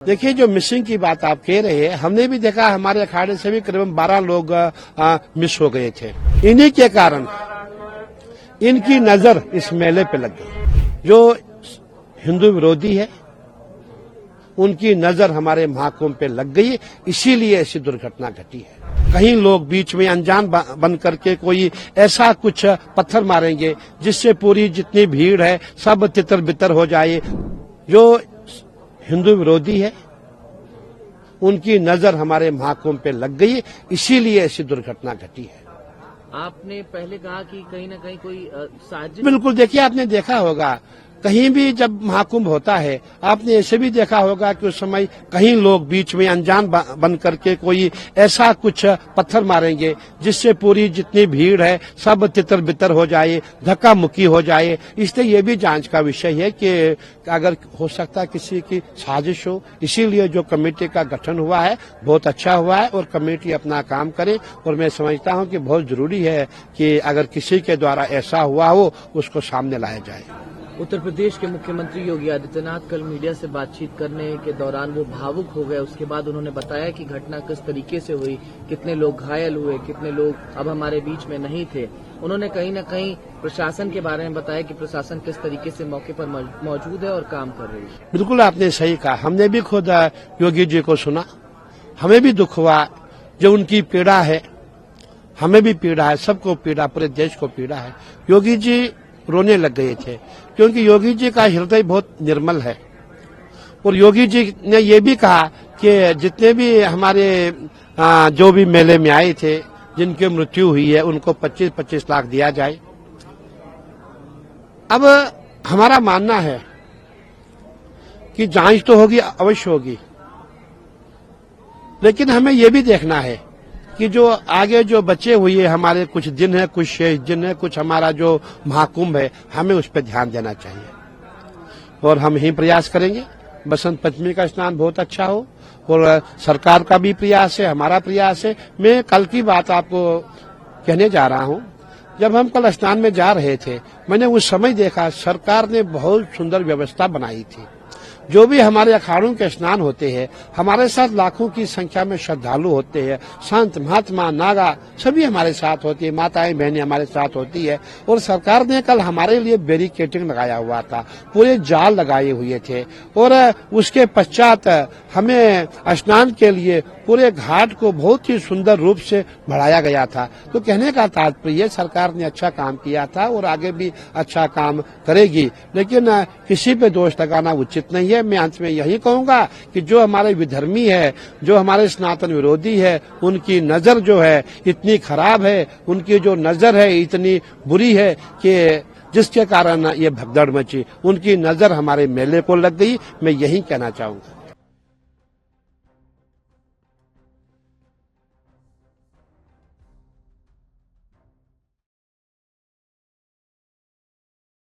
देखिए, जो मिसिंग की बात आप कह रहे हैं, हमने भी देखा हमारे अखाड़े से भी करीबन 12 लोग मिस हो गए थे। इन्हीं के कारण इनकी नजर इस मेले पे लग गई। जो हिंदू विरोधी है उनकी नजर हमारे महाकुंभ पे लग गई, इसीलिए ऐसी दुर्घटना घटी है। कहीं लोग बीच में अनजान बन करके कोई ऐसा कुछ पत्थर मारेंगे जिससे पूरी जितनी भीड़ है सब तितर बितर हो जाए। जो हिंदू विरोधी है उनकी नजर हमारे महाकुंभ पे लग गई, इसीलिए ऐसी दुर्घटना घटी है। आपने पहले कहा कि कहीं न कहीं कोई साजिश। बिल्कुल, देखिए, आपने देखा होगा कहीं भी जब महाकुंभ होता है, आपने ऐसे भी देखा होगा कि उस समय कहीं लोग बीच में अनजान बन करके कोई ऐसा कुछ पत्थर मारेंगे जिससे पूरी जितनी भीड़ है सब तितर बितर हो जाए, धक्का मुक्की हो जाए। इसलिए ये भी जांच का विषय है कि अगर हो सकता है किसी की साजिश हो, इसीलिए जो कमेटी का गठन हुआ है बहुत अच्छा हुआ है और कमेटी अपना काम करे। और मैं समझता हूं कि बहुत जरूरी है कि अगर किसी के द्वारा ऐसा हुआ हो उसको सामने लाया जाए। उत्तर प्रदेश के मुख्यमंत्री योगी आदित्यनाथ कल मीडिया से बातचीत करने के दौरान वो भावुक हो गए। उसके बाद उन्होंने बताया कि घटना किस तरीके से हुई, कितने लोग घायल हुए, कितने लोग अब हमारे बीच में नहीं थे। उन्होंने कहीं न कहीं प्रशासन के बारे में बताया कि प्रशासन किस तरीके से मौके पर मौजूद है और काम कर रही है। बिल्कुल, आपने सही कहा। हमने भी खुद योगी जी को सुना, हमें भी दुख हुआ। जो उनकी पीड़ा है हमें भी पीड़ा है, सबको पीड़ा, पूरे देश को पीड़ा है। योगी जी रोने लग गए थे क्योंकि योगी जी का हृदय बहुत निर्मल है। और योगी जी ने ये भी कहा कि जितने भी हमारे जो भी मेले में आए थे जिनकी मृत्यु हुई है उनको 25-25 लाख दिया जाए। अब हमारा मानना है कि जांच तो होगी, अवश्य होगी, लेकिन हमें ये भी देखना है कि जो आगे जो बचे हुए हमारे कुछ दिन है, कुछ शेष दिन है, कुछ हमारा जो महाकुंभ है, हमें उस पर ध्यान देना चाहिए। और हम ही प्रयास करेंगे बसंत पंचमी का स्नान बहुत अच्छा हो। और सरकार का भी प्रयास है, हमारा प्रयास है। मैं कल की बात आपको कहने जा रहा हूं। जब हम कल स्नान में जा रहे थे, मैंने उस समय देखा सरकार ने बहुत सुंदर व्यवस्था बनाई थी। जो भी हमारे अखाड़ों के स्नान होते हैं, हमारे साथ लाखों की संख्या में श्रद्धालु होते हैं, संत महात्मा नागा सभी हमारे साथ होती है, माताएं बहनें हमारे साथ होती है। और सरकार ने कल हमारे लिए बैरिकेडिंग लगाया हुआ था, पूरे जाल लगाए हुए थे। और उसके पश्चात हमें स्नान के लिए पूरे घाट को बहुत ही सुंदर रूप से बढ़ाया गया था। तो कहने का तात्पर्य सरकार ने अच्छा काम किया था और आगे भी अच्छा काम करेगी, लेकिन किसी पे दोष लगाना उचित नहीं है। मैं अंत में यही कहूंगा कि जो हमारे विधर्मी है, जो हमारे सनातन विरोधी है, उनकी नजर जो है इतनी खराब है, उनकी जो नजर है इतनी बुरी है कि जिसके कारण ये भगदड़ मची, उनकी नजर हमारे मेले को लग गई। मैं यही कहना चाहूंगा।